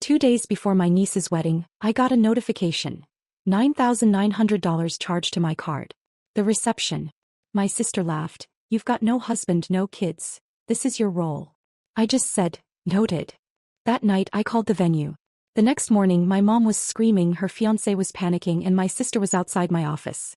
2 days before my niece's wedding, I got a notification. $9,900 charged to my card. The reception. My sister laughed. You've got no husband, no kids. This is your role. I just said, noted. That night I called the venue. The next morning my mom was screaming, her fiancé was panicking, and my sister was outside my office.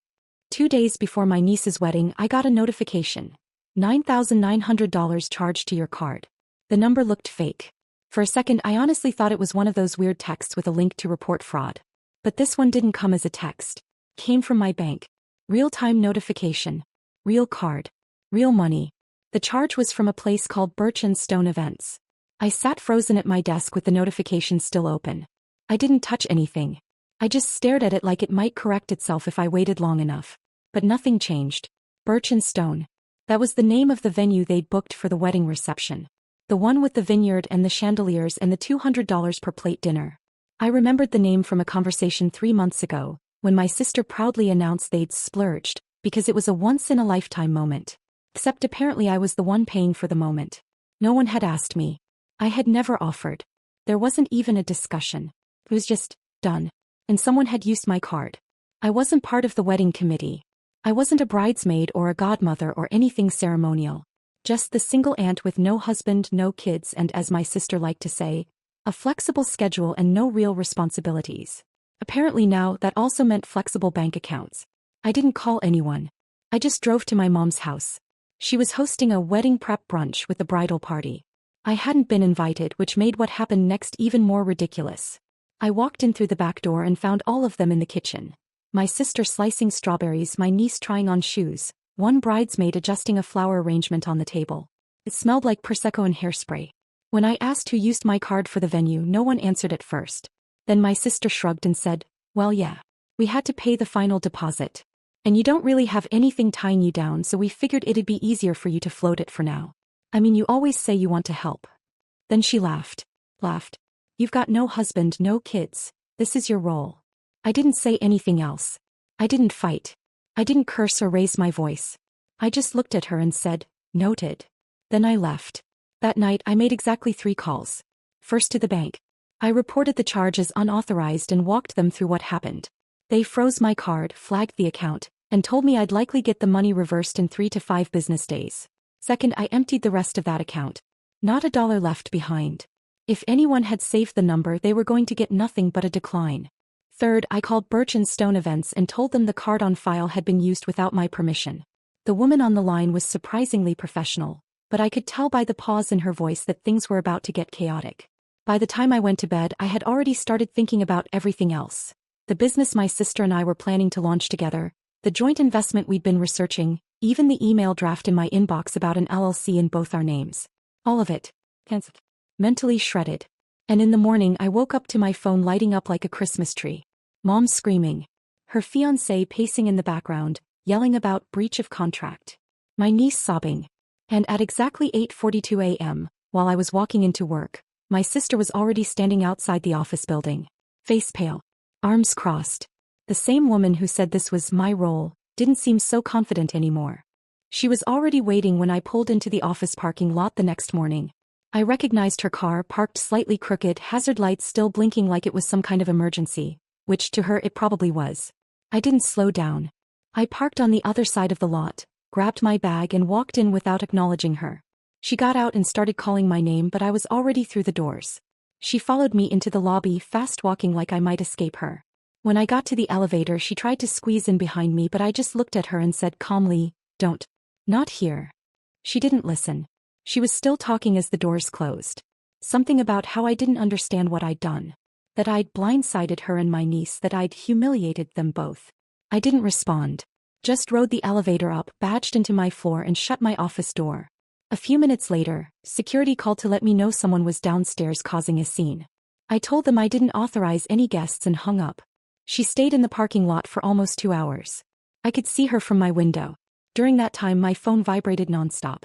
2 days before my niece's wedding, I got a notification. $9,900 charged to your card. The number looked fake. For a second I honestly thought it was one of those weird texts with a link to report fraud. But this one didn't come as a text. Came from my bank. Real-time notification. Real card. Real money. The charge was from a place called Birch & Stone Events. I sat frozen at my desk with the notification still open. I didn't touch anything. I just stared at it like it might correct itself if I waited long enough. But nothing changed. Birch & Stone. That was the name of the venue they'd booked for the wedding reception. The one with the vineyard and the chandeliers and the $200 per plate dinner. I remembered the name from a conversation 3 months ago, when my sister proudly announced they'd splurged, because it was a once-in-a-lifetime moment. Except apparently I was the one paying for the moment. No one had asked me. I had never offered. There wasn't even a discussion. It was just done. And someone had used my card. I wasn't part of the wedding committee. I wasn't a bridesmaid or a godmother or anything ceremonial. Just the single aunt with no husband, no kids, and, as my sister liked to say, a flexible schedule and no real responsibilities. Apparently now that also meant flexible bank accounts. I didn't call anyone. I just drove to my mom's house. She was hosting a wedding prep brunch with the bridal party. I hadn't been invited, which made what happened next even more ridiculous. I walked in through the back door and found all of them in the kitchen. My sister slicing strawberries, my niece trying on shoes, one bridesmaid adjusting a flower arrangement on the table. It smelled like Prosecco and hairspray. When I asked who used my card for the venue, no one answered at first. Then my sister shrugged and said, well, yeah. We had to pay the final deposit. And you don't really have anything tying you down, so we figured it'd be easier for you to float it for now. I mean, you always say you want to help. Then she laughed. You've got no husband, no kids. This is your role. I didn't say anything else. I didn't fight. I didn't curse or raise my voice. I just looked at her and said, noted. Then I left. That night I made exactly 3 calls. First to the bank. I reported the charge as unauthorized and walked them through what happened. They froze my card, flagged the account, and told me I'd likely get the money reversed in 3 to 5 business days. Second, I emptied the rest of that account. Not a dollar left behind. If anyone had saved the number, they were going to get nothing but a decline. Third, I called Birch & Stone Events and told them the card on file had been used without my permission. The woman on the line was surprisingly professional, but I could tell by the pause in her voice that things were about to get chaotic. By the time I went to bed, I had already started thinking about everything else. The business my sister and I were planning to launch together, the joint investment we'd been researching, even the email draft in my inbox about an LLC in both our names. All of it. Cancelled. Mentally shredded. And in the morning I woke up to my phone lighting up like a Christmas tree. Mom screaming. Her fiancé pacing in the background, yelling about breach of contract. My niece sobbing. And at exactly 8:42 a.m., while I was walking into work, my sister was already standing outside the office building. Face pale. Arms crossed. The same woman who said this was my role didn't seem so confident anymore. She was already waiting when I pulled into the office parking lot the next morning. I recognized her car parked slightly crooked, hazard lights still blinking like it was some kind of emergency, which to her it probably was. I didn't slow down. I parked on the other side of the lot, grabbed my bag and walked in without acknowledging her. She got out and started calling my name, but I was already through the doors. She followed me into the lobby, fast walking like I might escape her. When I got to the elevator, she tried to squeeze in behind me, but I just looked at her and said calmly, "Don't. Not here." She didn't listen. She was still talking as the doors closed. Something about how I didn't understand what I'd done. That I'd blindsided her and my niece, that I'd humiliated them both. I didn't respond. Just rode the elevator up, badged into my floor and shut my office door. A few minutes later, security called to let me know someone was downstairs causing a scene. I told them I didn't authorize any guests and hung up. She stayed in the parking lot for almost 2 hours. I could see her from my window. During that time my phone vibrated nonstop.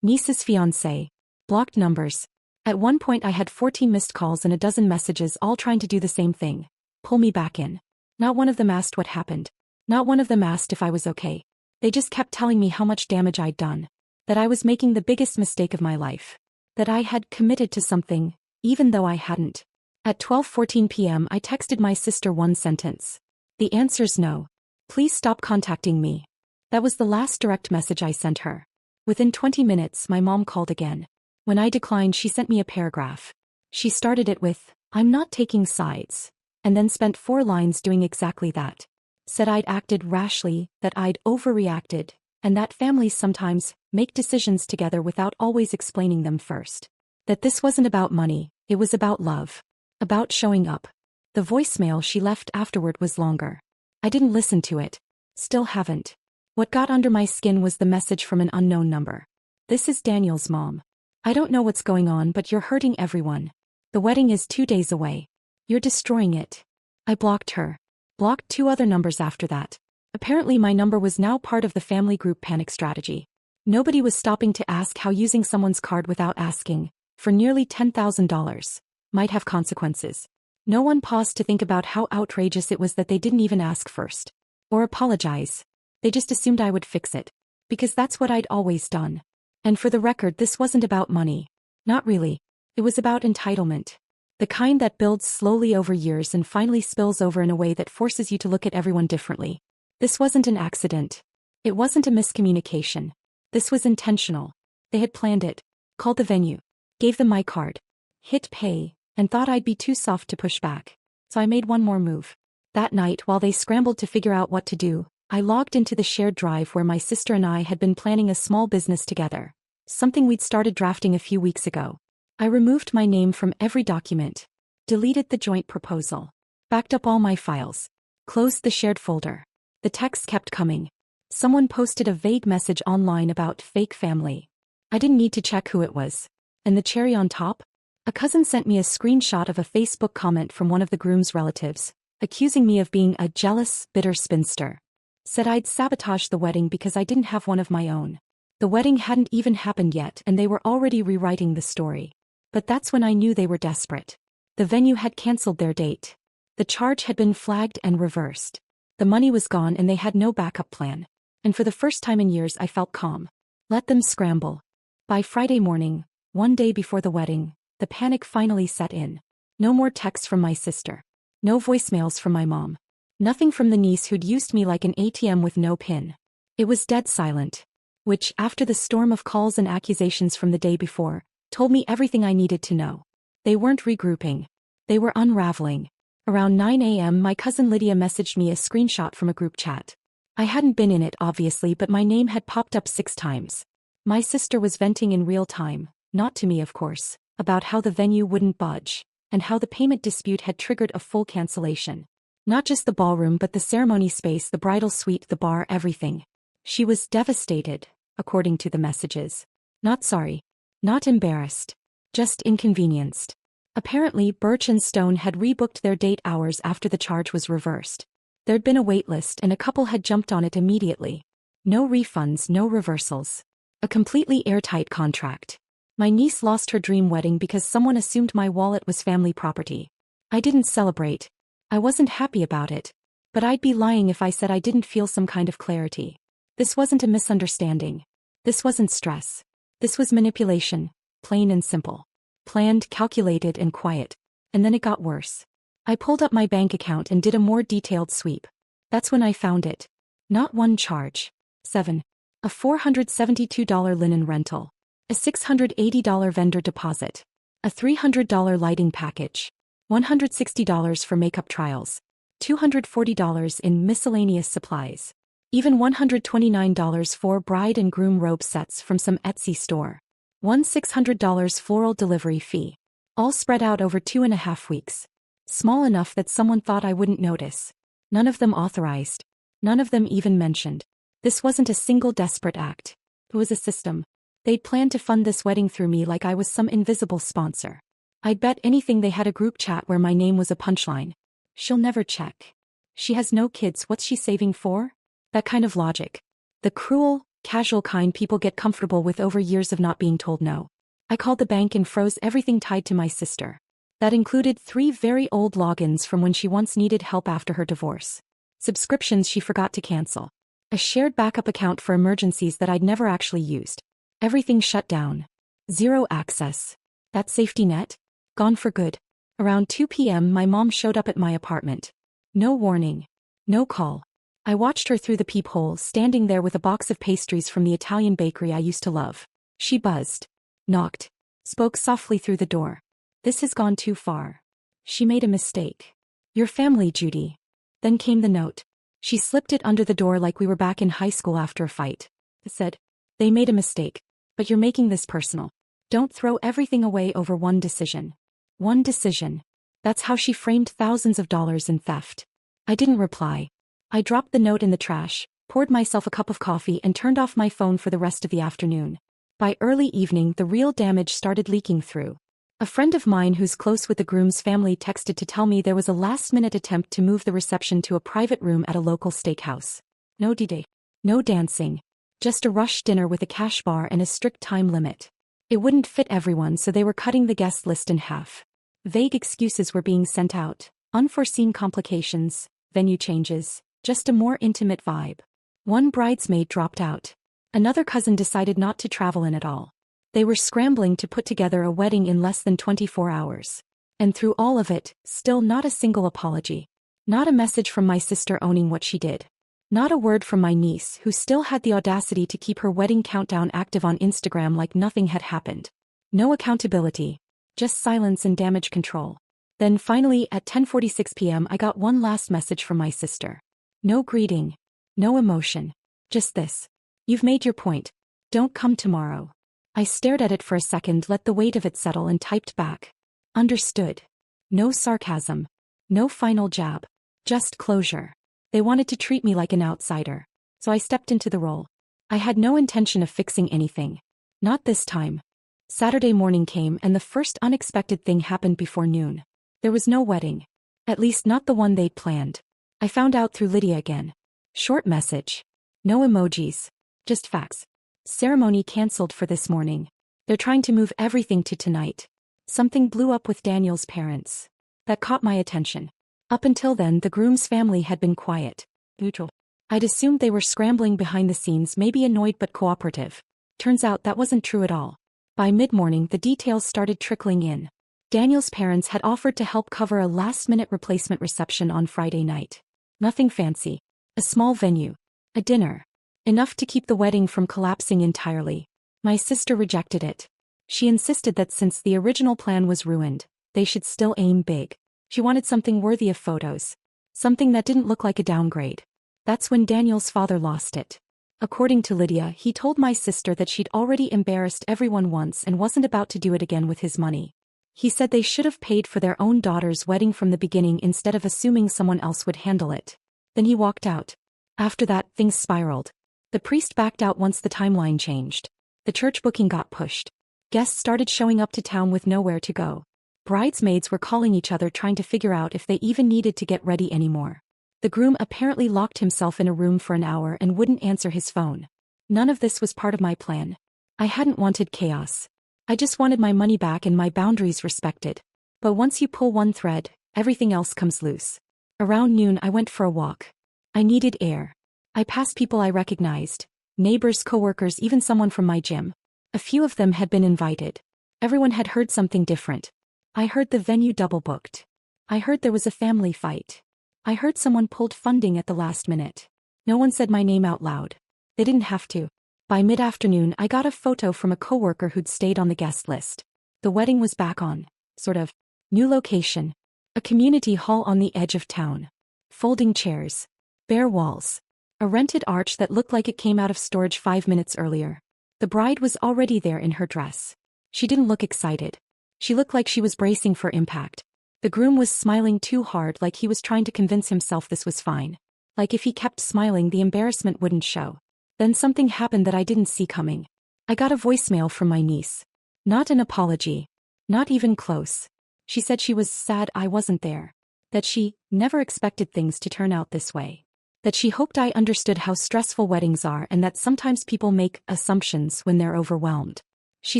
Niece's fiancé. Blocked numbers. At one point I had 14 missed calls and a dozen messages all trying to do the same thing. Pull me back in. Not one of them asked what happened. Not one of them asked if I was okay. They just kept telling me how much damage I'd done. That I was making the biggest mistake of my life. That I had committed to something, even though I hadn't. At 12:14 p.m. I texted my sister one sentence. The answer's no. Please stop contacting me. That was the last direct message I sent her. Within 20 minutes, my mom called again. When I declined, she sent me a paragraph. She started it with, "I'm not taking sides," and then spent 4 lines doing exactly that. Said I'd acted rashly, that I'd overreacted, and that families sometimes make decisions together without always explaining them first. That this wasn't about money, it was about love. About showing up. The voicemail she left afterward was longer. I didn't listen to it. Still haven't. What got under my skin was the message from an unknown number. "This is Daniel's mom. I don't know what's going on, but you're hurting everyone. The wedding is 2 days away. You're destroying it." I blocked her. Blocked 2 other numbers after that. Apparently my number was now part of the family group panic strategy. Nobody was stopping to ask how using someone's card without asking, for nearly $10,000, might have consequences. No one paused to think about how outrageous it was that they didn't even ask first. Or apologize. They just assumed I would fix it. Because that's what I'd always done. And for the record, this wasn't about money. Not really. It was about entitlement. The kind that builds slowly over years and finally spills over in a way that forces you to look at everyone differently. This wasn't an accident. It wasn't a miscommunication. This was intentional. They had planned it. Called the venue. Gave them my card. Hit pay, and thought I'd be too soft to push back. So I made one more move. That night, while they scrambled to figure out what to do, I logged into the shared drive where my sister and I had been planning a small business together. Something we'd started drafting a few weeks ago. I removed my name from every document. Deleted the joint proposal. Backed up all my files. Closed the shared folder. The texts kept coming. Someone posted a vague message online about fake family. I didn't need to check who it was. And the cherry on top? A cousin sent me a screenshot of a Facebook comment from one of the groom's relatives, accusing me of being a jealous, bitter spinster. Said I'd sabotaged the wedding because I didn't have one of my own. The wedding hadn't even happened yet and they were already rewriting the story. But that's when I knew they were desperate. The venue had cancelled their date. The charge had been flagged and reversed. The money was gone and they had no backup plan. And for the first time in years I felt calm. Let them scramble. By Friday morning, one day before the wedding, the panic finally set in. No more texts from my sister. No voicemails from my mom. Nothing from the niece who'd used me like an ATM with no PIN. It was dead silent. Which, after the storm of calls and accusations from the day before, told me everything I needed to know. They weren't regrouping. They were unraveling. Around 9 a.m. my cousin Lydia messaged me a screenshot from a group chat. I hadn't been in it obviously, but my name had popped up 6 times. My sister was venting in real time, not to me of course, about how the venue wouldn't budge, and how the payment dispute had triggered a full cancellation. Not just the ballroom but the ceremony space, the bridal suite, the bar, everything. She was devastated, according to the messages. Not sorry. Not embarrassed. Just inconvenienced. Apparently, Birch and Stone had rebooked their date hours after the charge was reversed. There'd been a wait list and a couple had jumped on it immediately. No refunds, no reversals. A completely airtight contract. My niece lost her dream wedding because someone assumed my wallet was family property. I didn't celebrate. I wasn't happy about it. But I'd be lying if I said I didn't feel some kind of clarity. This wasn't a misunderstanding. This wasn't stress. This was manipulation, plain and simple. Planned, calculated, and quiet. And then it got worse. I pulled up my bank account and did a more detailed sweep. That's when I found it. Not one charge. 7. A $472 linen rental. A $680 vendor deposit. A $300 lighting package. $160 for makeup trials. $240 in miscellaneous supplies. Even $129 for bride and groom robe sets from some Etsy store. One $600 floral delivery fee. All spread out over 2.5 weeks. Small enough that someone thought I wouldn't notice. None of them authorized. None of them even mentioned. This wasn't a single desperate act. It was a system. They'd planned to fund this wedding through me like I was some invisible sponsor. I'd bet anything they had a group chat where my name was a punchline. She'll never check. She has no kids, what's she saving for? That kind of logic. The cruel, casual kind people get comfortable with over years of not being told no. I called the bank and froze everything tied to my sister. That included 3 very old logins from when she once needed help after her divorce. Subscriptions she forgot to cancel. A shared backup account for emergencies that I'd never actually used. Everything shut down. Zero access. That safety net? Gone for good. Around 2 p.m. my mom showed up at my apartment. No warning. No call. I watched her through the peephole, standing there with a box of pastries from the Italian bakery I used to love. She buzzed. Knocked. Spoke softly through the door. This has gone too far. She made a mistake. Your family, Judy. Then came the note. She slipped it under the door like we were back in high school after a fight. It said, they made a mistake, but you're making this personal. Don't throw everything away over one decision. One decision. That's how she framed thousands of dollars in theft. I didn't reply. I dropped the note in the trash, poured myself a cup of coffee and turned off my phone for the rest of the afternoon. By early evening, the real damage started leaking through. A friend of mine who's close with the groom's family texted to tell me there was a last-minute attempt to move the reception to a private room at a local steakhouse. No D-Day. No dancing. Just a rush dinner with a cash bar and a strict time limit. It wouldn't fit everyone, so they were cutting the guest list in half. Vague excuses were being sent out. Unforeseen complications, venue changes, just a more intimate vibe. One bridesmaid dropped out. Another cousin decided not to travel in at all. They were scrambling to put together a wedding in less than 24 hours. And through all of it, still not a single apology. Not a message from my sister owning what she did. Not a word from my niece, who still had the audacity to keep her wedding countdown active on Instagram like nothing had happened. No accountability. Just silence and damage control. Then finally, at 10:46 p.m. I got one last message from my sister. No greeting. No emotion. Just this. You've made your point. Don't come tomorrow. I stared at it for a second, let the weight of it settle and typed back. Understood. No sarcasm. No final jab. Just closure. They wanted to treat me like an outsider. So I stepped into the role. I had no intention of fixing anything. Not this time. Saturday morning came and the first unexpected thing happened before noon. There was no wedding. At least not the one they'd planned. I found out through Lydia again. Short message. No emojis. Just facts. Ceremony cancelled for this morning. They're trying to move everything to tonight. Something blew up with Daniel's parents. That caught my attention. Up until then, the groom's family had been quiet. Neutral. I'd assumed they were scrambling behind the scenes, maybe annoyed but cooperative. Turns out that wasn't true at all. By mid-morning, the details started trickling in. Daniel's parents had offered to help cover a last-minute replacement reception on Friday night. Nothing fancy. A small venue. A dinner. Enough to keep the wedding from collapsing entirely. My sister rejected it. She insisted that since the original plan was ruined, they should still aim big. She wanted something worthy of photos. Something that didn't look like a downgrade. That's when Daniel's father lost it. According to Lydia, he told my sister that she'd already embarrassed everyone once and wasn't about to do it again with his money. He said they should have paid for their own daughter's wedding from the beginning instead of assuming someone else would handle it. Then he walked out. After that, things spiraled. The priest backed out once the timeline changed. The church booking got pushed. Guests started showing up to town with nowhere to go. Bridesmaids were calling each other trying to figure out if they even needed to get ready anymore. The groom apparently locked himself in a room for an hour and wouldn't answer his phone. None of this was part of my plan. I hadn't wanted chaos. I just wanted my money back and my boundaries respected. But once you pull one thread, everything else comes loose. Around noon I went for a walk. I needed air. I passed people I recognized. Neighbors, coworkers, even someone from my gym. A few of them had been invited. Everyone had heard something different. I heard the venue double booked. I heard there was a family fight. I heard someone pulled funding at the last minute. No one said my name out loud. They didn't have to. By mid-afternoon I got a photo from a coworker who'd stayed on the guest list. The wedding was back on, sort of, new location. A community hall on the edge of town. Folding chairs. Bare walls. A rented arch that looked like it came out of storage 5 minutes earlier. The bride was already there in her dress. She didn't look excited. She looked like she was bracing for impact. The groom was smiling too hard, like he was trying to convince himself this was fine. Like if he kept smiling the embarrassment wouldn't show. Then something happened that I didn't see coming. I got a voicemail from my niece. Not an apology. Not even close. She said she was sad I wasn't there. That she never expected things to turn out this way. That she hoped I understood how stressful weddings are and that sometimes people make assumptions when they're overwhelmed. She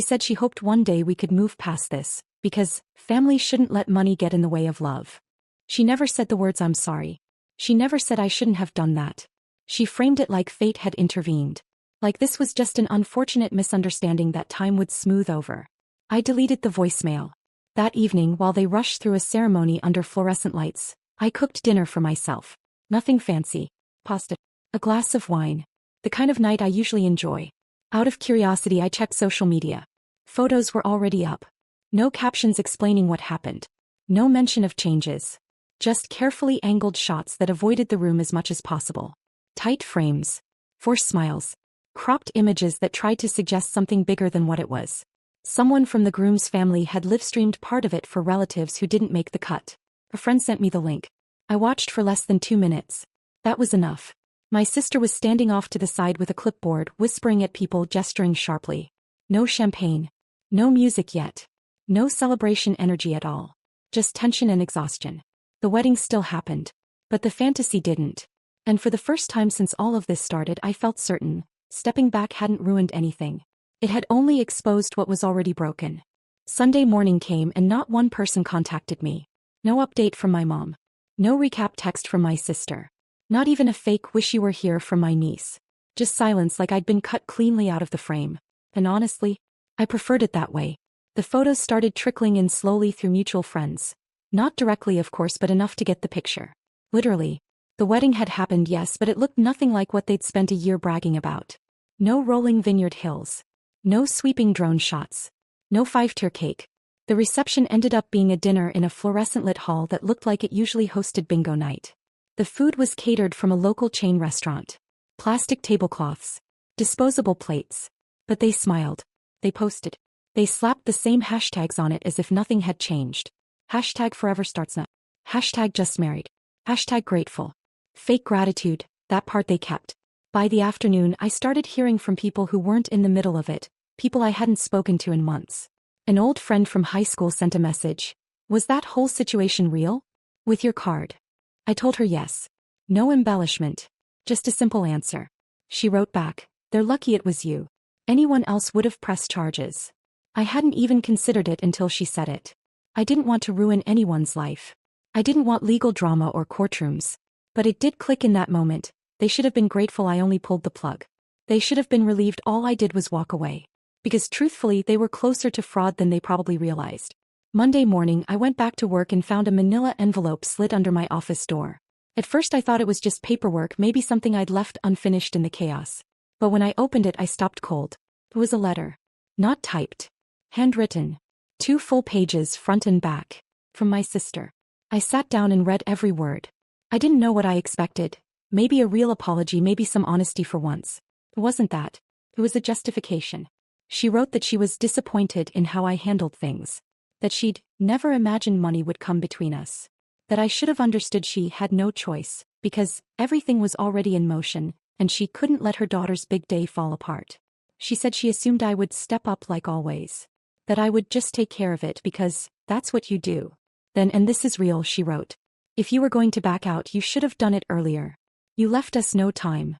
said she hoped one day we could move past this, because family shouldn't let money get in the way of love. She never said the words "I'm sorry." She never said I shouldn't have done that. She framed it like fate had intervened. Like this was just an unfortunate misunderstanding that time would smooth over. I deleted the voicemail. That evening, while they rushed through a ceremony under fluorescent lights, I cooked dinner for myself. Nothing fancy. Pasta. A glass of wine. The kind of night I usually enjoy. Out of curiosity, I checked social media. Photos were already up. No captions explaining what happened. No mention of changes. Just carefully angled shots that avoided the room as much as possible. Tight frames. Forced smiles. Cropped images that tried to suggest something bigger than what it was. Someone from the groom's family had live-streamed part of it for relatives who didn't make the cut. A friend sent me the link. I watched for less than 2 minutes. That was enough. My sister was standing off to the side with a clipboard, whispering at people, gesturing sharply. No champagne. No music yet. No celebration energy at all. Just tension and exhaustion. The wedding still happened. But the fantasy didn't. And for the first time since all of this started, I felt certain. Stepping back hadn't ruined anything. It had only exposed what was already broken. Sunday morning came and not one person contacted me. No update from my mom. No recap text from my sister. Not even a fake "wish you were here" from my niece. Just silence, like I'd been cut cleanly out of the frame. And honestly, I preferred it that way. The photos started trickling in slowly through mutual friends. Not directly, of course, but enough to get the picture. Literally. The wedding had happened, yes, but it looked nothing like what they'd spent a year bragging about. No rolling vineyard hills. No sweeping drone shots. No 5-tier cake. The reception ended up being a dinner in a fluorescent-lit hall that looked like it usually hosted bingo night. The food was catered from a local chain restaurant. Plastic tablecloths. Disposable plates. But they smiled. They posted. They slapped the same hashtags on it as if nothing had changed. Hashtag forever starts now. Hashtag just married. Hashtag grateful. Fake gratitude, that part they kept. By the afternoon, I started hearing from people who weren't in the middle of it, people I hadn't spoken to in months. An old friend from high school sent a message. Was that whole situation real? With your card. I told her yes. No embellishment. Just a simple answer. She wrote back, they're lucky it was you. Anyone else would have pressed charges. I hadn't even considered it until she said it. I didn't want to ruin anyone's life. I didn't want legal drama or courtrooms. But it did click in that moment. They should have been grateful I only pulled the plug. They should have been relieved all I did was walk away. Because truthfully, they were closer to fraud than they probably realized. Monday morning, I went back to work and found a manila envelope slid under my office door. At first I thought it was just paperwork, maybe something I'd left unfinished in the chaos. But when I opened it, I stopped cold. It was a letter. Not typed. Handwritten. 2 full pages, front and back. From my sister. I sat down and read every word. I didn't know what I expected. Maybe a real apology, maybe some honesty for once. It wasn't that. It was a justification. She wrote that she was disappointed in how I handled things. That she'd never imagined money would come between us. That I should have understood she had no choice, because everything was already in motion, and she couldn't let her daughter's big day fall apart. She said she assumed I would step up like always. That I would just take care of it because that's what you do. Then, and this is real, she wrote. If you were going to back out, you should have done it earlier. You left us no time.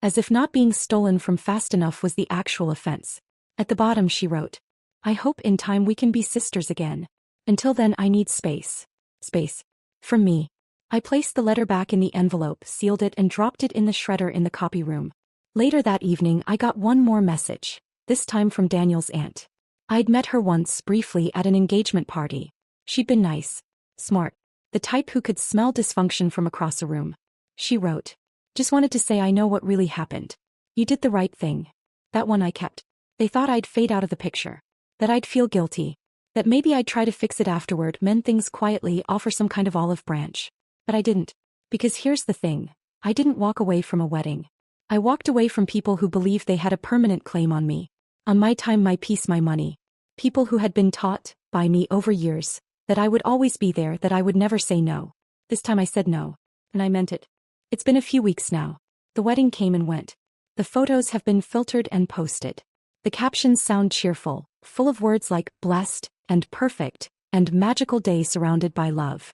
As if not being stolen from fast enough was the actual offense. At the bottom she wrote, I hope in time we can be sisters again. Until then I need space. Space. From me. I placed the letter back in the envelope, sealed it and dropped it in the shredder in the copy room. Later that evening I got one more message, this time from Daniel's aunt. I'd met her once, briefly, at an engagement party. She'd been nice. Smart. The type who could smell dysfunction from across a room. She wrote, just wanted to say I know what really happened. You did the right thing. That one I kept. They thought I'd fade out of the picture. That I'd feel guilty. That maybe I'd try to fix it afterward, mend things quietly, offer some kind of olive branch. But I didn't. Because here's the thing. I didn't walk away from a wedding. I walked away from people who believed they had a permanent claim on me. On my time, my peace, my money. People who had been taught, by me over years, that I would always be there, that I would never say no. This time I said no. And I meant it. It's been a few weeks now. The wedding came and went. The photos have been filtered and posted. The captions sound cheerful, full of words like blessed, and perfect, and magical day surrounded by love.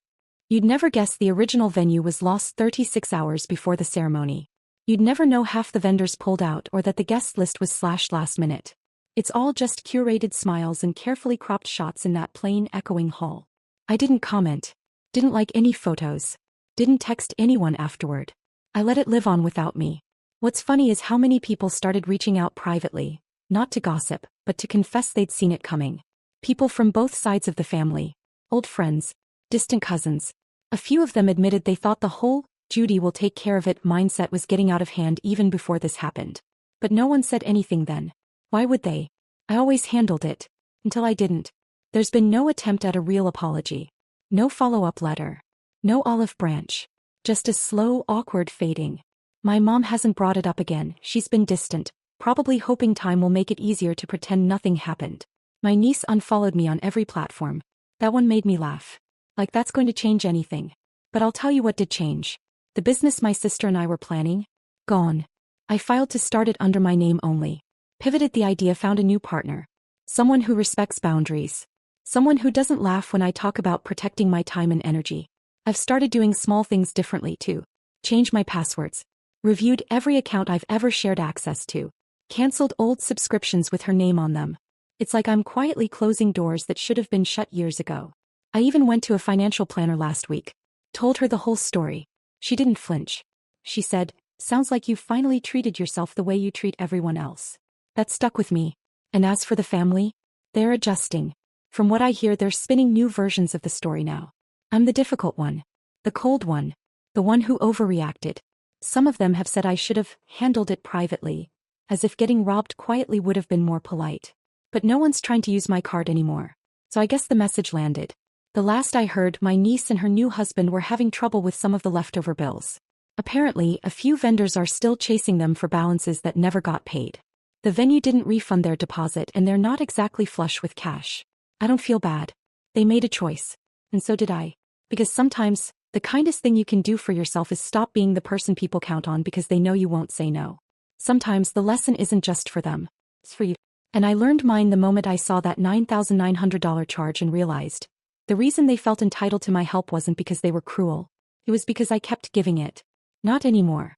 You'd never guess the original venue was lost 36 hours before the ceremony. You'd never know half the vendors pulled out or that the guest list was slashed last minute. It's all just curated smiles and carefully cropped shots in that plain, echoing hall. I didn't comment. Didn't like any photos. Didn't text anyone afterward. I let it live on without me. What's funny is how many people started reaching out privately, not to gossip, but to confess they'd seen it coming. People from both sides of the family. Old friends. Distant cousins. A few of them admitted they thought the whole "Judy will take care of it" mindset was getting out of hand even before this happened. But no one said anything then. Why would they? I always handled it. Until I didn't. There's been no attempt at a real apology. No follow-up letter. No olive branch. Just a slow, awkward fading. My mom hasn't brought it up again. She's been distant, probably hoping time will make it easier to pretend nothing happened. My niece unfollowed me on every platform. That one made me laugh. Like that's going to change anything. But I'll tell you what did change. The business my sister and I were planning? Gone. I filed to start it under my name only. Pivoted the idea, found a new partner. Someone who respects boundaries. Someone who doesn't laugh when I talk about protecting my time and energy. I've started doing small things differently too. Changed my passwords. Reviewed every account I've ever shared access to. Cancelled old subscriptions with her name on them. It's like I'm quietly closing doors that should have been shut years ago. I even went to a financial planner last week. Told her the whole story. She didn't flinch. She said, "Sounds like you've finally treated yourself the way you treat everyone else." That stuck with me. And as for the family, they're adjusting. From what I hear, they're spinning new versions of the story now. I'm the difficult one. The cold one. The one who overreacted. Some of them have said I should have handled it privately, as if getting robbed quietly would have been more polite. But no one's trying to use my card anymore. So I guess the message landed. The last I heard, my niece and her new husband were having trouble with some of the leftover bills. Apparently, a few vendors are still chasing them for balances that never got paid. The venue didn't refund their deposit and they're not exactly flush with cash. I don't feel bad. They made a choice. And so did I. Because sometimes, the kindest thing you can do for yourself is stop being the person people count on because they know you won't say no. Sometimes the lesson isn't just for them. It's for you. And I learned mine the moment I saw that $9,900 charge and realized. The reason they felt entitled to my help wasn't because they were cruel. It was because I kept giving it. Not anymore.